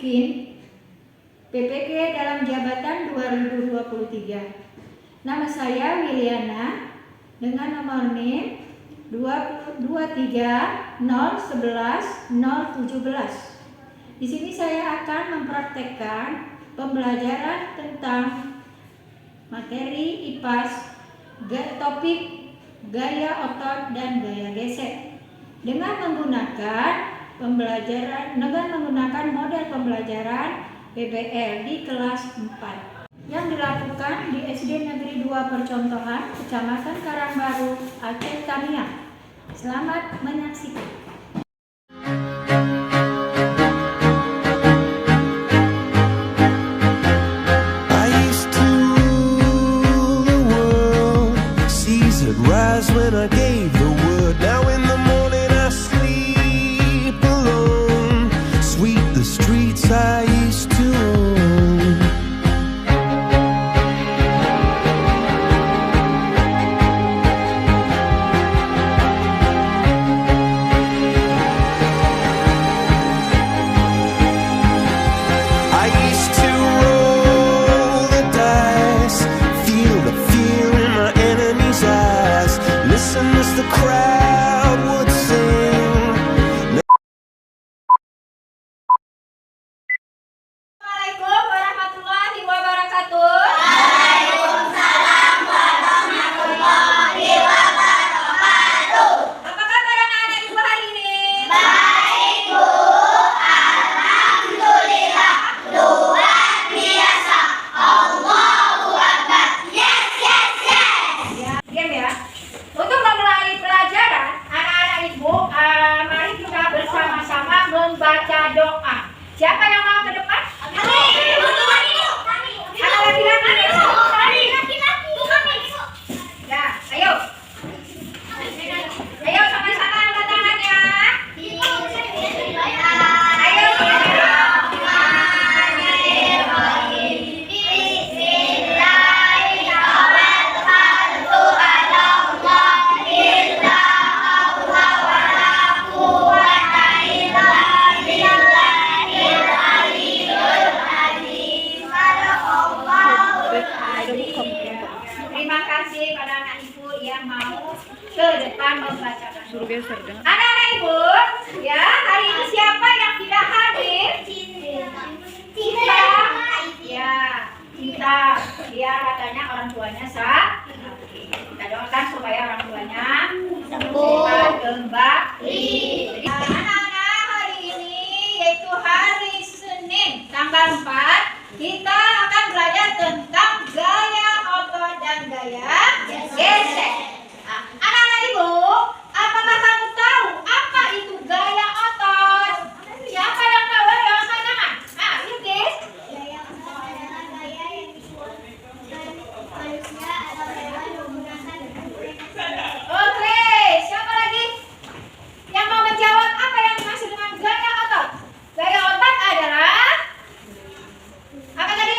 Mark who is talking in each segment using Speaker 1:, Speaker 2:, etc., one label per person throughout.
Speaker 1: bikin PPG dalam jabatan 2023. Nama saya Wiliana dengan nomor NIM 230110017. Di sini saya akan mempraktekkan pembelajaran tentang materi IPAS topik gaya otot dan gaya gesek dengan menggunakan model pembelajaran PBL di kelas 4 yang dilakukan di SD Negeri 2 Percontohan, Kecamatan Karangbaru, Aceh Tamiang. Selamat menyaksikan.
Speaker 2: Rise when I gave the word. Now in the morning I sleep alone. Sweep the streets I used to own. I used to roll the dice, feel the fear in my enemy's eyes. Listen as the crowd would sing.
Speaker 1: Assalamualaikum warahmatullahi wabarakatuh.
Speaker 3: Waalaikumsalam warahmatullahi wabarakatuh.
Speaker 1: Apa kabar anak-anak ibu hari ini?
Speaker 3: Baik Bu, alhamdulillah. Luar biasa. Allahu Akbar. Yes, yes, yes.
Speaker 1: Diam ya. Untuk memulai pelajaran, anak-anak ibu, mari kita bersama-sama membaca doa. Siapa yang mau ke depan? Anak laki-laki. Ya, ayo. Ayo sama-sama angkat tangannya. Ayo. Terima kasih pada anak ibu yang mau ke depan membacakan. Anak-anak ibu, ya hari ini siapa yang tidak hadir? Cinta. Ya, Cinta. Dia katanya orang tuanya sakit. Kita doakan supaya orang tuanya cepat kembali. Jadi, anak-anak hari ini yaitu hari Senin tanggal 4 kita akan belajar tentang gaya otot dan gaya gesek. Nah, anak-anak ibu, apakah kamu tahu apa itu gaya otot? Siapa yang tahu? Ayo angkat tangan. Nah, yuk guys.
Speaker 3: Gaya otot adalah gaya yang disuarakan manusia atau hewan menggunakan
Speaker 1: Oke, siapa lagi yang mau menjawab apa yang dimaksud dengan gaya otot? Gaya otot adalah apa tadi?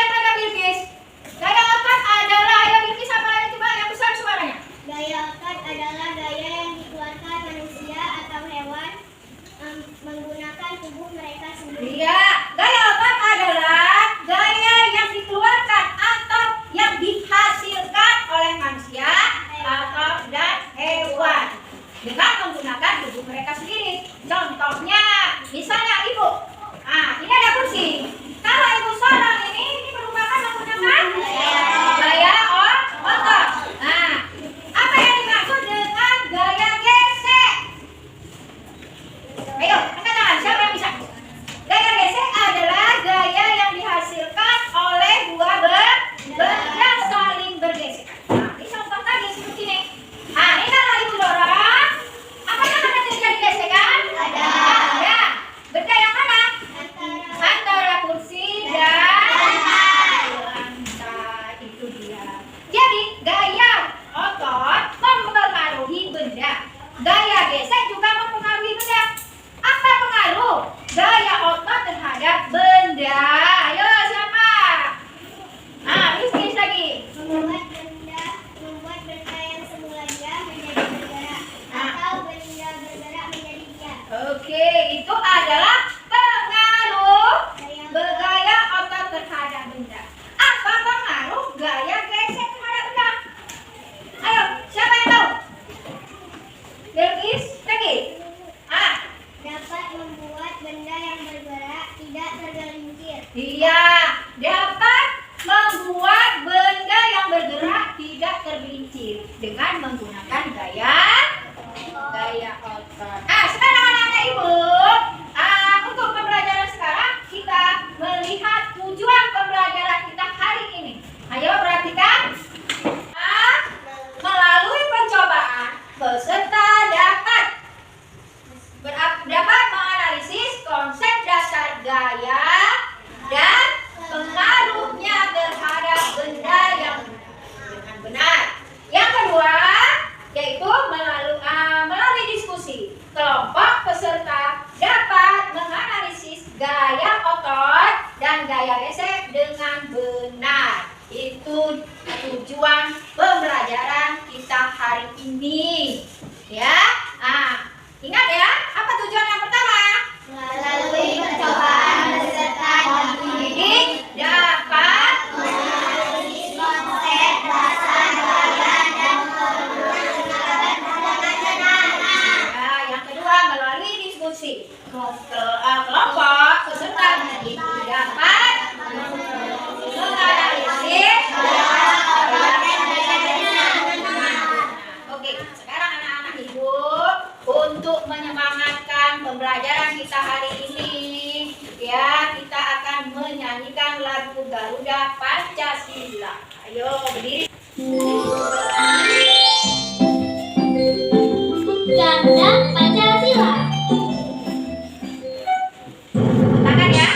Speaker 1: Iya, dapat membuat benda yang bergerak tidak tergelincir dengan menggunakan gaya otot. Sekarang anak-anak ibu, untuk pembelajaran sekarang kita melihat tujuan pembelajaran kita hari ini. Ayo perhatikan. Melalui pencobaan, peserta dapat menganalisis konsep dasar gaya dan pengaruhnya terhadap benda yang dengan benar. Yang kedua, yaitu melalui diskusi, kelompok peserta dapat menganalisis gaya otot dan gaya gesek dengan benar. Itu tujuan pembelajaran kita hari ini. Ya, ingat ya, apa tujuan yang pertama?
Speaker 3: Melalui percobaan peserta
Speaker 1: Didik dapat
Speaker 3: menganalisis konsep dasar gaya dan
Speaker 1: yang kedua melalui diskusi kelompok peserta didik dapat menganalisis. Oke, sekarang anak-anak ibu untuk menyemangatkan pembelajaran kita hari ini, ya kita akan menyanyikan lagu Garuda Pancasila. Ayo berdiri.
Speaker 3: Garuda Pancasila.
Speaker 1: Tangan ya.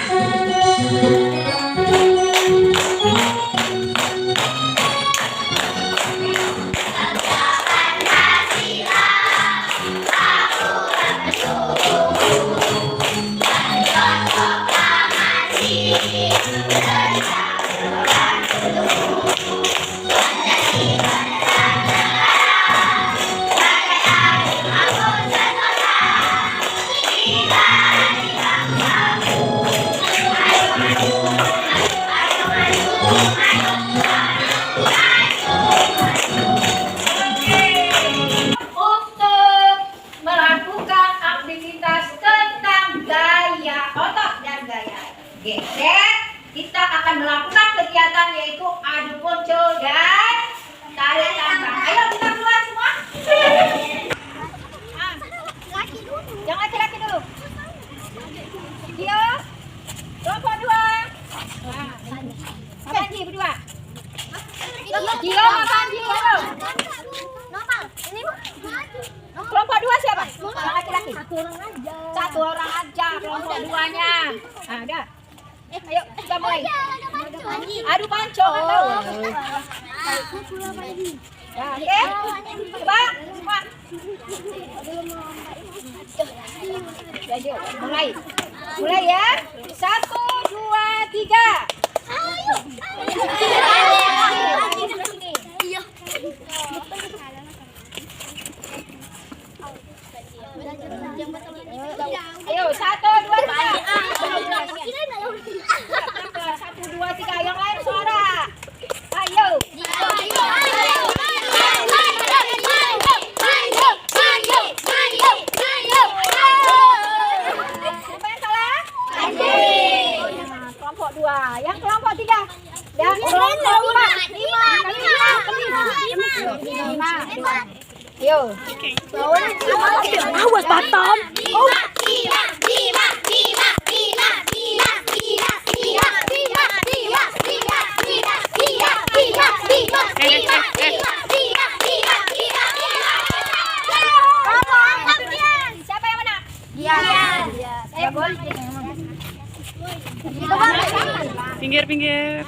Speaker 1: Untuk melakukan aktivitas tentang gaya otot dan gaya gesek, kita akan melakukan kegiatan yaitu adu ponco dan tarik tambang. Ayo kita keluar semua. Yang laki-laki dulu. Dio, kelompok 2. Panji berdua. Dio sama Panji dulu. Kelompok 2 siapa? Yang laki-laki. Satu orang aja kelompok 2-nya. Ada. Ayo kita mulai. Adu panco kan tahu. Ya, oke. Coba semua. Mulai. Mulai ya. 1, 2, 3. Ayo 1, 2, 3. Yang lain suara. Ayo. Siapa yang salah? Kelompok 2. Yang kelompok 3. Dan kelompok 5. Yo.
Speaker 3: Awas batam.
Speaker 1: Siapa yang menang? Saya boleh.
Speaker 4: Pinggir.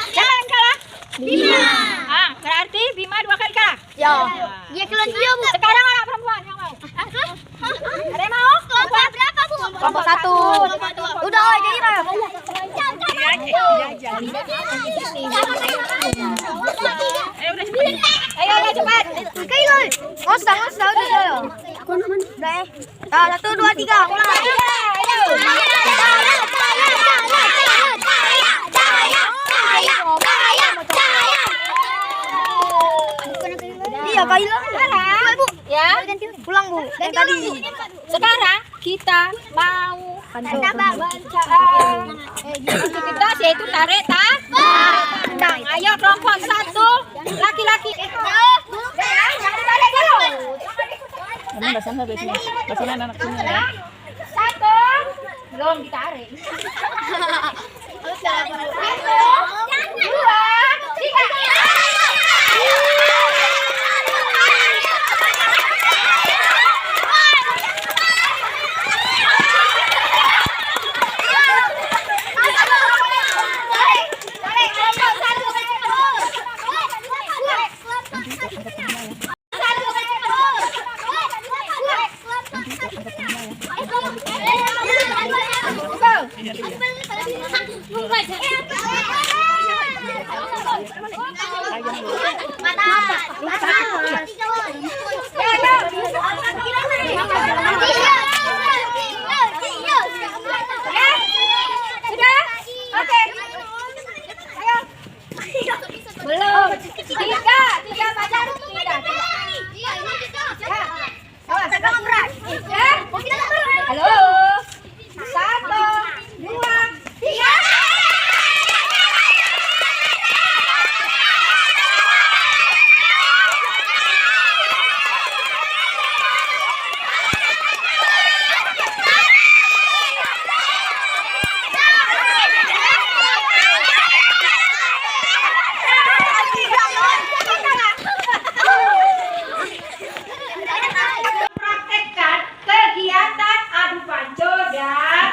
Speaker 1: Jangan kalah. Berarti Bima 2 kali kalah.
Speaker 3: Ya. Dia keluar dia, Bu.
Speaker 1: Sekarang anak perempuan yang mau. Ada yang mau?
Speaker 3: Kelompok berapa, Bu?
Speaker 1: Kelompok 1.
Speaker 3: Udah, jadi lah.
Speaker 4: Ayo udah
Speaker 3: Usah udah. Udah. 1, 2, 3. Mulai. Iya, Kak hilang.
Speaker 1: Ya.
Speaker 3: Pulang, Bu. Yang tadi.
Speaker 1: Sekarang kita mau bacaan untuk kita yaitu tarik tandang. Ayo kelompok 1 laki-laki. Jangan tarik dulu.
Speaker 4: Ini bahasanya anak sini ya.
Speaker 1: 1 belum ditarik. 1, 2, 3. Belum. 3 pacar. 3. Halo. 1, 2, 3. Praktekkan kegiatan adu panco dan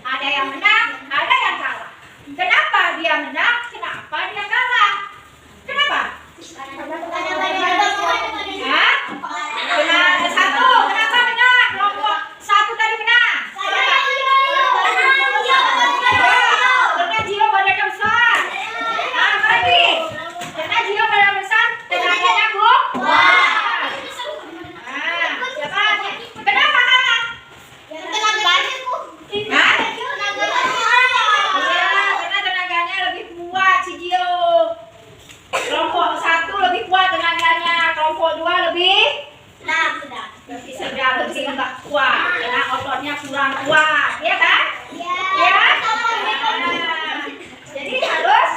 Speaker 1: ada yang menang, ada yang kalah. Kenapa dia menang? Kenapa dia kalah? Kenapa? Hah? Kenapa 1? Kenapa menang? Kelompok 1 tadi menang. Karena Gio badannya besar. Apa lagi? Karena Gio badannya besar, tenaganya kuat. Siapa? Kenapa kalah? Hah? Iya, karena tenaganya lebih kuat si Gio. Kelompok 1 lebih kuat tenaganya, kelompok 2 lebih sedang, lebih enggak kuat karena ototnya kurang kuat, ya kan? Ya. Nah, jadi harus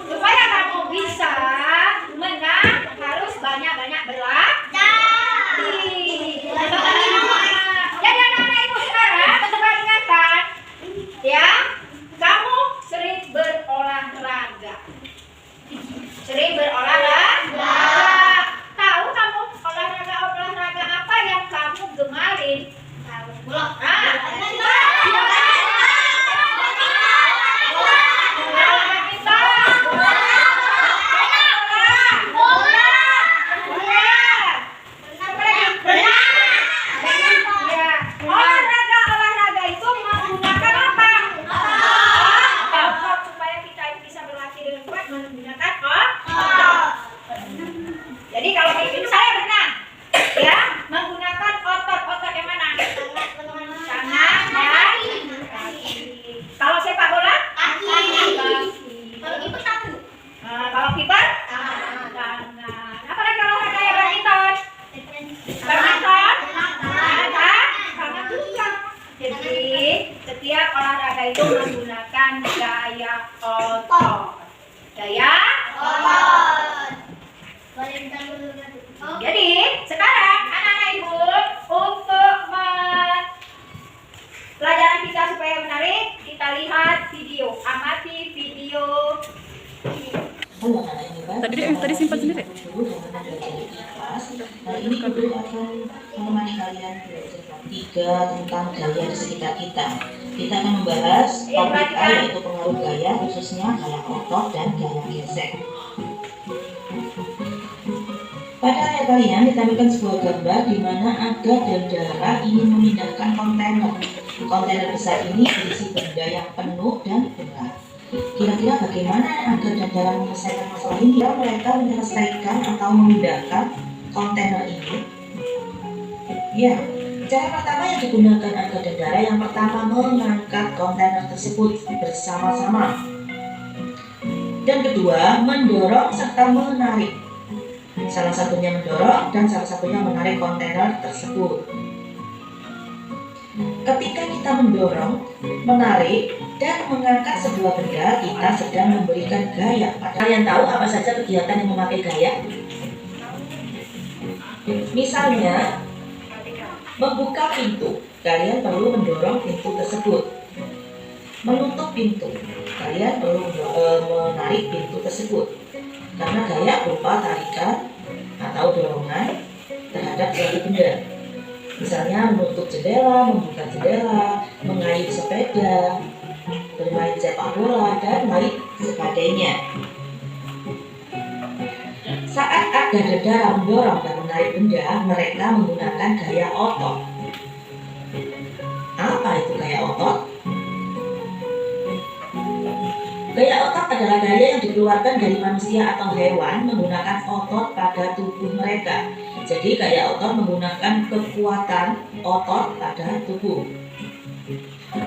Speaker 1: supaya kamu bisa menang harus banyak-banyak berlatih. Jadi anak-anak ibu sekarang coba ingatkan, ya, kamu sering berolahraga. Tahu kamu olahraga apa yang kamu gemarin? Olahraga itu menggunakan apa? Otot, supaya kita bisa berlatih dengan kuat menggunakan otot. Jadi kalau itu saya berenang, ya, menggunakan otot yang mana? Tangan dan kaki. Kalau sepak bola? Kaki. Kalau kiper? Tangan. Apalagi olahraga yang badminton? Badminton? Tangan juga. Jadi setiap olahraga itu menggunakan gaya otot. Jadi sekarang anak-anak ibu untuk pelajaran kita supaya menarik, kita lihat video, amati video.
Speaker 4: Tadi simpan sendiri.
Speaker 5: Hari ini Ibu akan menemani kalian belajar praktika tentang gaya di sekitar kita. Kita akan membahas topik A, yaitu pengaruh gaya, khususnya gaya otot dan gaya gesek. Pada layar kalian ditampilkan sebuah gambar di mana Aga dan Dara ingin memindahkan kontainer. Kontainer besar ini berisi benda yang penuh dan berat. Kira-kira kira-kira bagaimana Angga dan Dara menyelesaikan masalah ini? Ya, mereka menyelesaikan atau memindahkan kontainer ini. Ya, cara pertama yang digunakan Angga dan Dara yang pertama mengangkat kontainer tersebut bersama-sama. Dan kedua, mendorong serta menarik. Salah satunya mendorong dan salah satunya menarik kontainer tersebut. Ketika kita mendorong, menarik, dan mengangkat sebuah benda, kita sedang memberikan gaya. Kalian tahu apa saja kegiatan yang memakai gaya? Misalnya, membuka pintu, kalian perlu mendorong pintu tersebut. Menutup pintu, kalian perlu menarik pintu tersebut. Karena gaya berupa tarikan atau dorongan terhadap suatu benda. Misalnya menutup jendela, membuka jendela, mengayuh sepeda, bermain sepak bola, dan lain sebagainya. Saat Angga dan Dara mendorong dan menarik benda, mereka menggunakan gaya otot. Apa itu gaya otot? Gaya otot adalah gaya yang dikeluarkan dari manusia atau hewan menggunakan otot pada tubuh mereka. Jadi gaya otot menggunakan kekuatan otot pada tubuh.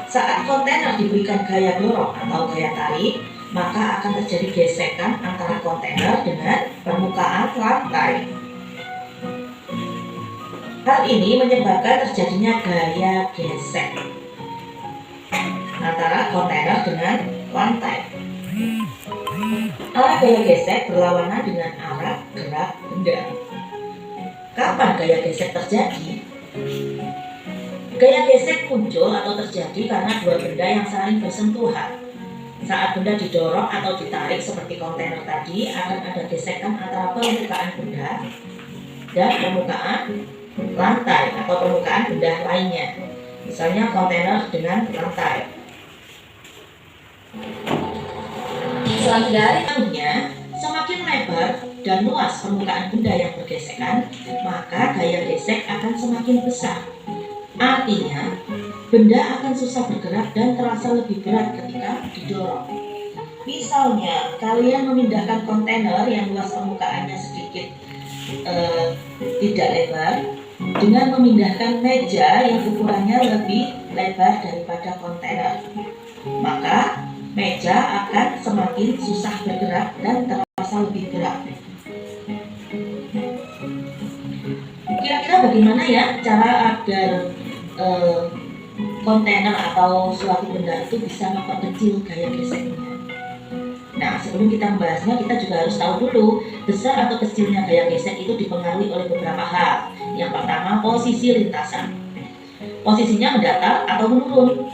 Speaker 5: Saat kontainer diberikan gaya dorong atau gaya tarik, maka akan terjadi gesekan antara kontainer dengan permukaan lantai. Hal ini menyebabkan terjadinya gaya gesek antara kontainer dengan lantai. Arah gaya gesek berlawanan dengan arah gerak benda. Kapan gaya gesek terjadi? Gaya gesek muncul atau terjadi karena dua benda yang saling bersentuhan. Saat benda didorong atau ditarik seperti kontainer tadi, akan ada gesekan antara permukaan benda dan permukaan lantai atau permukaan benda lainnya. Misalnya kontainer dengan lantai. Selanjutnya, semakin lebar dan luas permukaan benda yang bergesekan, maka gaya gesek akan semakin besar. Artinya, benda akan susah bergerak dan terasa lebih berat ketika didorong. Misalnya, kalian memindahkan kontainer yang luas permukaannya sedikit tidak lebar dengan memindahkan meja yang ukurannya lebih lebar daripada kontainer. Maka, meja akan semakin susah bergerak dan terasa lebih berat. Kira-kira bagaimana ya cara agar kontainer atau suatu benda itu bisa memperkecil gaya geseknya? Nah, sebelum kita membahasnya, kita juga harus tahu dulu besar atau kecilnya gaya gesek itu dipengaruhi oleh beberapa hal. Yang pertama, posisi lintasan. Posisinya mendatar atau menurun.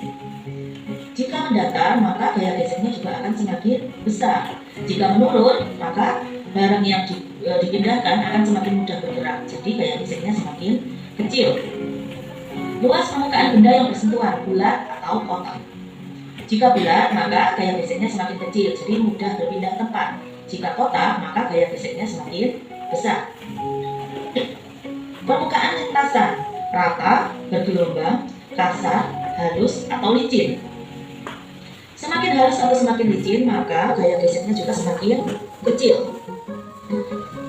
Speaker 5: Jika mendatar, maka gaya geseknya juga akan semakin besar. Jika menurun, maka barang yang dipindahkan akan semakin mudah bergerak. Jadi gaya geseknya semakin kecil. Luas permukaan benda yang bersentuhan, bulat atau kotak. Jika bulat, maka gaya geseknya semakin kecil, jadi mudah berpindah tempat. Jika kotak, maka gaya geseknya semakin besar. Permukaan lintasan, rata, bergelombang, kasar, halus, atau licin. Semakin halus atau semakin licin, maka gaya geseknya juga semakin kecil.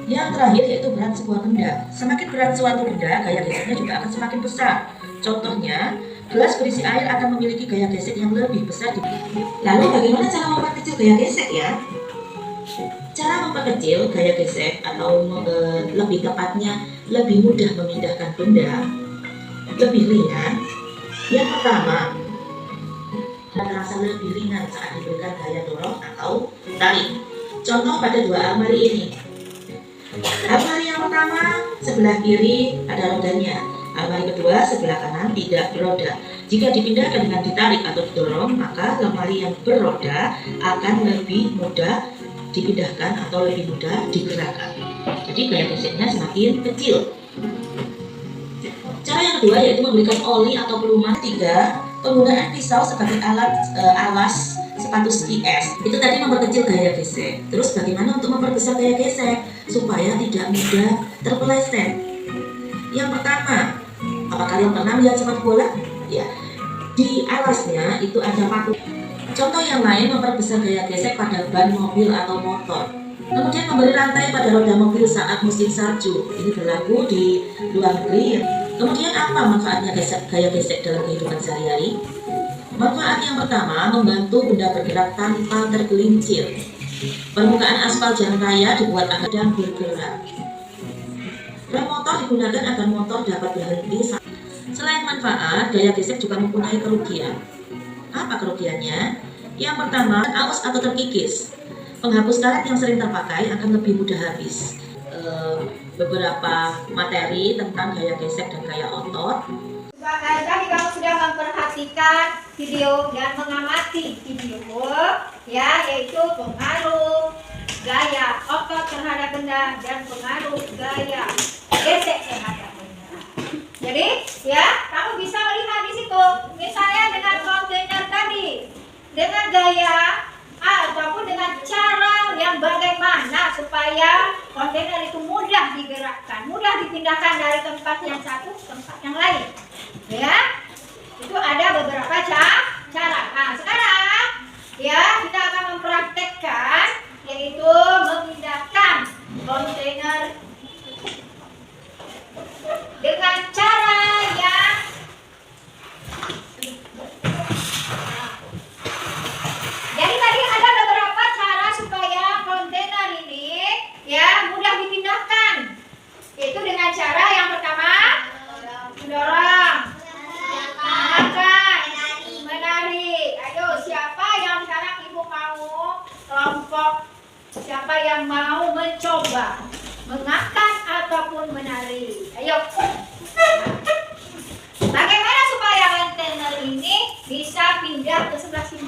Speaker 5: Yang terakhir yaitu berat sebuah benda. Semakin berat suatu benda, gaya geseknya juga akan semakin besar. Contohnya, gelas berisi air akan memiliki gaya gesek yang lebih besar. Lalu bagaimana cara memperkecil gaya gesek ya? Cara memperkecil gaya gesek atau lebih tepatnya lebih mudah memindahkan benda, lebih ringan. Yang pertama, terasa lebih ringan saat diberikan gaya dorong atau tarik. Contoh pada dua almari ini. Almari yang pertama sebelah kiri ada rodanya. Almari kedua sebelah kanan tidak beroda. Jika dipindahkan dengan ditarik atau didorong, maka lemari yang beroda akan lebih mudah dipindahkan atau lebih mudah digerakkan. Jadi gaya geseknya semakin kecil. Cara yang kedua yaitu memberikan oli atau pelumas. Tiga, penggunaan pisau sebagai alas sepatu ski es. Itu tadi memperkecil gaya gesek. Terus bagaimana untuk memperbesar gaya gesek supaya tidak mudah terpeleset? Yang pertama, apa kalian pernah melihat sepak bola? Ya, di alasnya itu ada paku. Contoh yang lain memperbesar gaya gesek pada ban mobil atau motor. Kemudian memberi rantai pada roda mobil saat musim salju. Ini berlaku di luar negeri. Kemudian apa manfaatnya gaya gesek dalam kehidupan sehari-hari? Manfaat yang pertama, membantu benda bergerak tanpa tergelincir. Permukaan aspal jalan raya dibuat agar dan bergerak. Rem motor digunakan agar motor dapat berhenti. Selain manfaat, gaya gesek juga mempunyai kerugian. Apa kerugiannya? Yang pertama, aus atau terkikis. Penghapus karet yang sering terpakai akan lebih mudah habis. Beberapa materi tentang gaya gesek dan gaya otot.
Speaker 1: Tadi kamu sudah memperhatikan video dan mengamati video, ya, yaitu pengaruh gaya otot terhadap benda dan pengaruh gaya gesek terhadap benda. Jadi, ya, kamu bisa melihat di situ, misalnya dengan kontainer tadi, dengan gaya ataupun dengan cara yang bagaimana supaya kontainer itu mudah digerakkan, mudah dipindahkan dari tempat yang satu ke tempat yang lain. Ya, itu ada beberapa cara. Nah, sekarang ya kita akan mempraktekkan, yaitu memindahkan kontainer dengan cara yang jadi tadi ada beberapa cara supaya kontainer ini ya mudah dipindahkan. Itu dengan cara yang pertama, mendorong, mengangkat, menari. Ayo, siapa yang sekarang ibu mau kelompok? Siapa yang mau mencoba mengangkat ataupun menari? Ayo. Bagaimana supaya kontainer ini bisa pindah ke sebelah sini?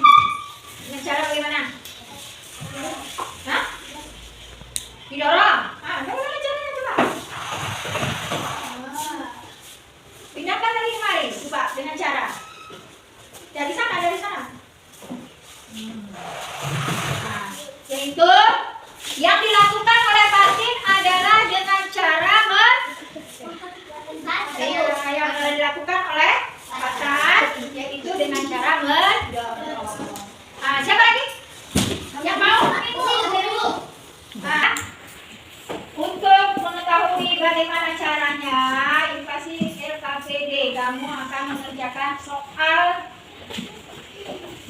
Speaker 1: Dengan cara bagaimana? Hah? Didorong. Bagaimana caranya coba? Pindahkan lagi kemari, coba dengan cara. Dari sana. Nah, yaitu yang dilakukan oleh Fatin adalah dengan cara yang dilakukan oleh Fatin, yaitu dengan cara mendorong. Siapa lagi? Yang mau? Untuk mengetahui bagaimana caranya, invasi LKPD, kamu akan mengerjakan soal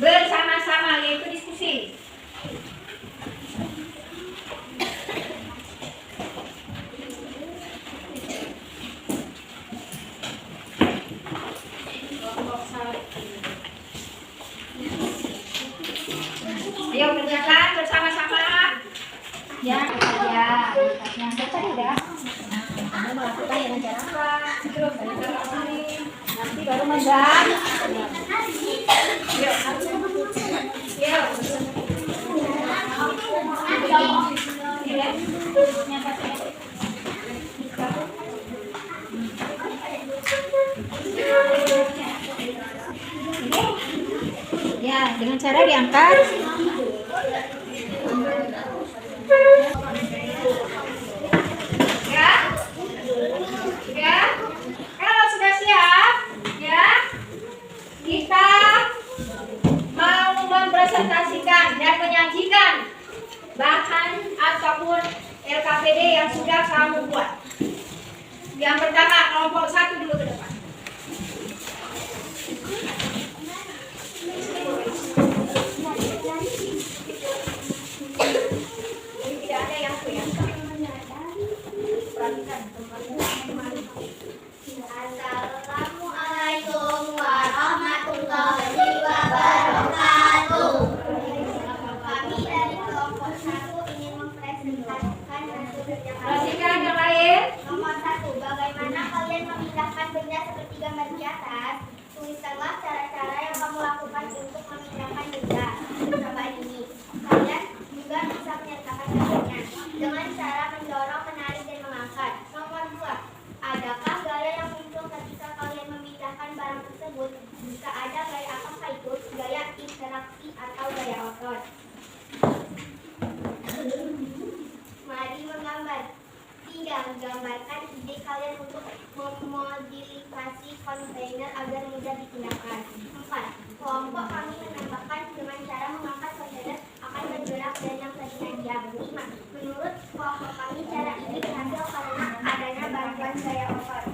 Speaker 1: bersama-sama, yaitu diskusi. Ayo kerjakan bersama-sama. Ya, yang tadi udah. Kamu melakukan dengan cara apa? Terus nanti baru megang. Yuk. Ya, dengan cara diangkat. Ya. Kalau sudah siap, ya, kita mau mempresentasikan dan menyajikan bahan ataupun LKPD yang sudah kamu buat. Yang pertama, kelompok 1 dulu ke depan. Tidak ada yang
Speaker 3: Assalamualaikum warahmatullahi wabarakatuh. Kami dari kelompok 1 ingin mempresentasikan hasil kerja kami.
Speaker 1: Perhatikan yang lain.
Speaker 3: Nomor 1, bagaimana kalian memindahkan benda seperti gambar di atas? Tuliskanlah cara-cara yang kamu lakukan untuk memindahkan benda. Coba ini. Kalian juga bisa menyertakan caranya dengan cara mendorong, menarik, dan mengangkat. Nomor 2, adakah gaya yang muncul ketika kalian memindahkan barang tersebut? Jika ada, gaya apakah itu? Gaya interaksi atau gaya otot? Mari menggambar. Tinggal gambarkan ide kalian untuk memodifikasi kontainer agar mudah dipindahkan. 4. Kelompok kami menambahkan dengan cara Ya, berlima. Menurut kelompok kami, cara ini berhasil karena adanya bantuan gaya otot.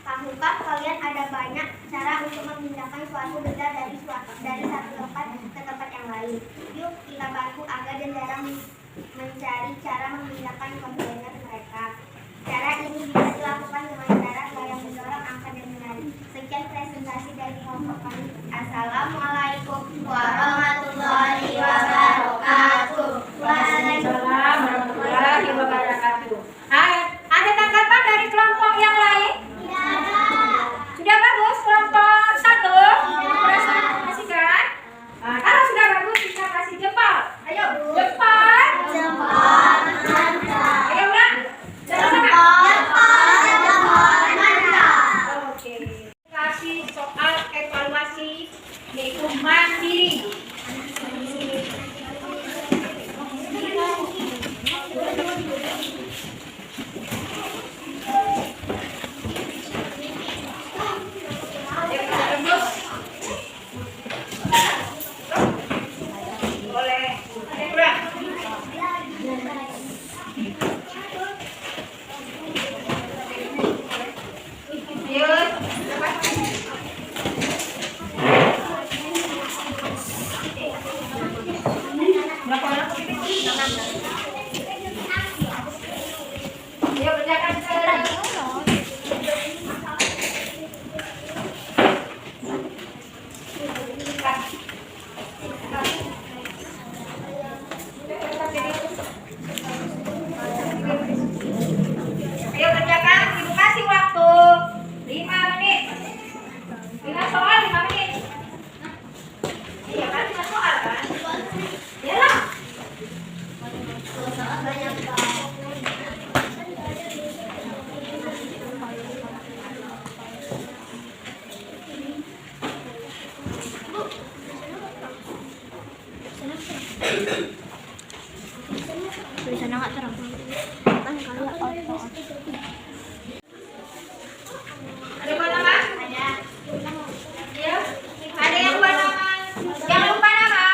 Speaker 3: Tahukah kalian ada banyak cara untuk memindahkan suatu benda dari satu tempat ke tempat yang lain? Yuk kita bantu Aga dan Dara mencari cara memindahkan kontainer mereka. Cara ini bisa dilakukan dengan cara gaya mendorong, angkat, dan menarik. Sekian presentasi dari kelompok kami. Assalamualaikum warahmatullahi wabarakatuh.
Speaker 1: Waalaikumsalam warahmatullahi wabarakatuh. Ada tanggapan dari kelompok yang lain? Sudah bagus kelompok 1? Presentasikan. Kalau sudah bagus kita kasih jempol. Ayo, jempol. Ayo ulang. Oke. Kasih soal evaluasi yaitu mandiri. Ayo kerjakan, ibu kasih waktu 5 menit. 5 soal 5 menit. Iya kan, 5 soal kan? Iyalah.
Speaker 3: Tulisannya nggak terang.
Speaker 1: Ada buat nama? Ada. Ya. Ada yang buat nama? Jangan lupa nama.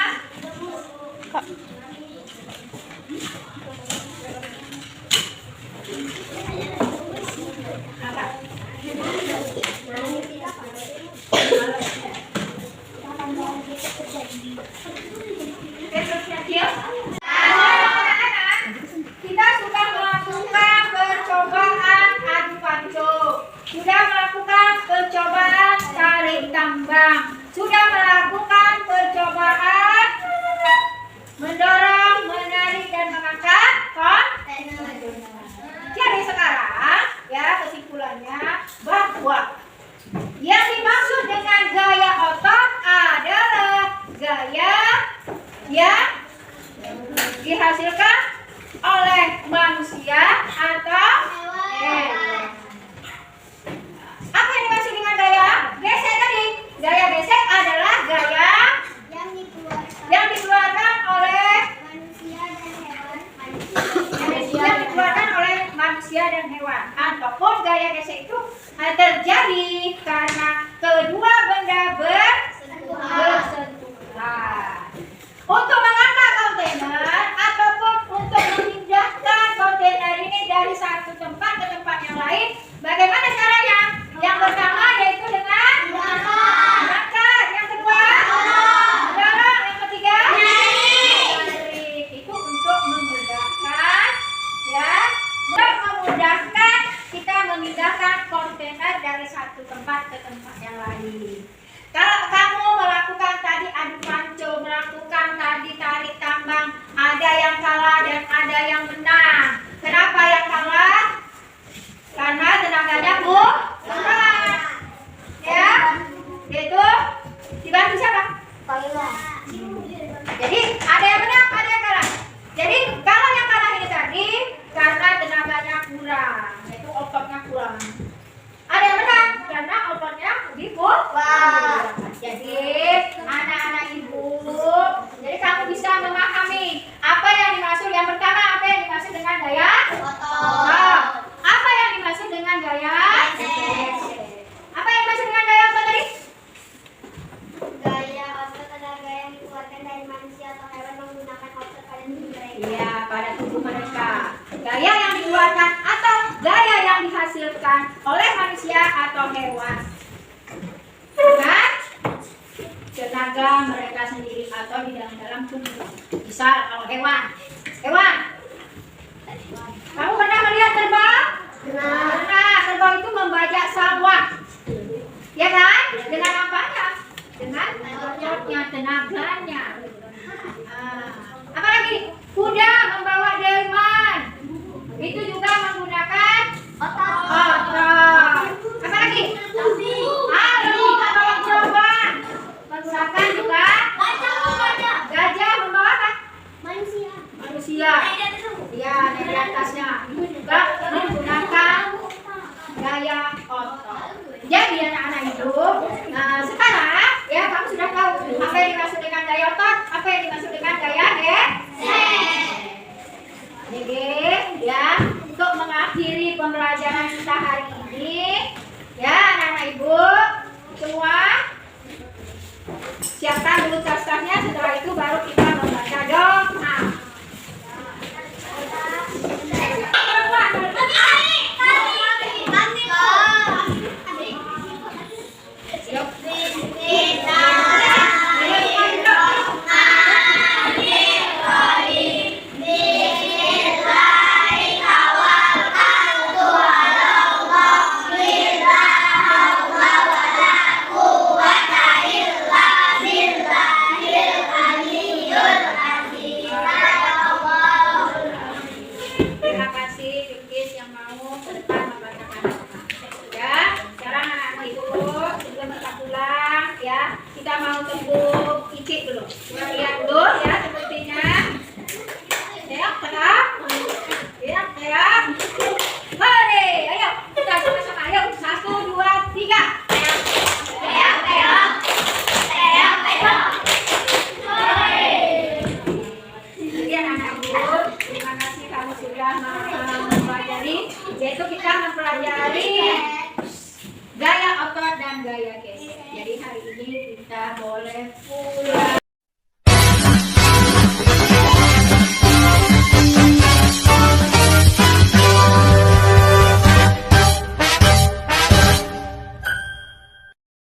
Speaker 1: Kita sudah melakukan percobaan adu panco, sudah melakukan percobaan tarik tambang, sudah melakukan percobaan mendorong, menarik, dan mengangkat kontainer. Jadi sekarang ya kesimpulannya bahwa yang dimaksud dengan gaya otot adalah gaya yang dihasilkan oleh manusia atau hewan. Apa yang dimaksud dengan gaya gesek tadi? Gaya gesek adalah gaya yang dikeluarkan oleh manusia dan hewan. Ataupun gaya gesek itu terjadi karena kedua benda bersentuhan. Untuk mengangkat kontainer ataupun untuk memindahkan kontainer ini dari satu tempat ke tempat yang lain, bagaimana caranya? Yang pertama yaitu dengan mengangkat. Yang kedua mendorong. Yang ketiga menarik. Itu untuk memudahkan, ya, untuk memudahkan kita memindahkan kontainer dari satu tempat ke tempat yang lain. Kalau kamu melakukan tadi adu panco, melakukan tadi tarik tambang, ada yang kalah dan ada yang menang. Kenapa yang kalah? Karena tenaganya kurang. Ya, yaitu dibantu siapa? Jadi ada yang menang, ada yang kalah. Jadi kalau yang kalah ini tadi karena tenaganya kurang, yaitu ototnya kurang. Ada yang menang karena ototnya lebih kuat. Jadi anak-anak ibu, jadi kamu bisa memahami apa yang dimaksud. Yang pertama, apa yang dimaksud dengan gaya otot? Apa yang dimaksud dengan gaya gesek? Apa yang dimaksud dengan gaya otot tadi?
Speaker 3: Gaya otot adalah gaya yang dikeluarkan dari manusia atau hewan menggunakan
Speaker 1: pada tubuh mereka. Gaya yang dikeluarkan atau gaya yang dihasilkan oleh manusia atau hewan. Dengan tenaga mereka sendiri atau di dalam tubuh. Misal kalau hewan. Kamu pernah melihat kerbau? Pernah. Kerbau itu membajak sawah. Ya kan? Dengan apanya? Dengan ototnya, tenaganya. Apalagi kuda membawa delman. Itu juga menggunakan otot. Apalagi? Lebih membawa gerobak. Menggunakan juga gajah membawa apa? Manusia. Ya, dari atasnya. Itu juga menggunakan gaya otot. Jadi anak-anak itu, sekarang ya kamu sudah tahu apa yang dimaksud dengan gaya otot, apa yang dimaksud dengan gaya Jadi ya, untuk mengakhiri pembelajaran kita hari ini, ya anak-anak ibu semua siapkan dulu tas-tasnya. Setelah itu baru kita membaca doa. Terima kasih Fikis yang mau ke depan membacakan doa. Ya, sekarang anak-anak ibu sebelum kita pulang ya, kita mau tepuk icik dulu. Lihat dulu ya sepertinya. Teak. Hore, ayo kita sama-sama. Ayo 1, 2, 3. Jadi anak-anak ibu, terima kasih kamu sudah mempelajari, yaitu kita mempelajari gaya otot dan gaya gesek. Jadi hari ini kita boleh pulang.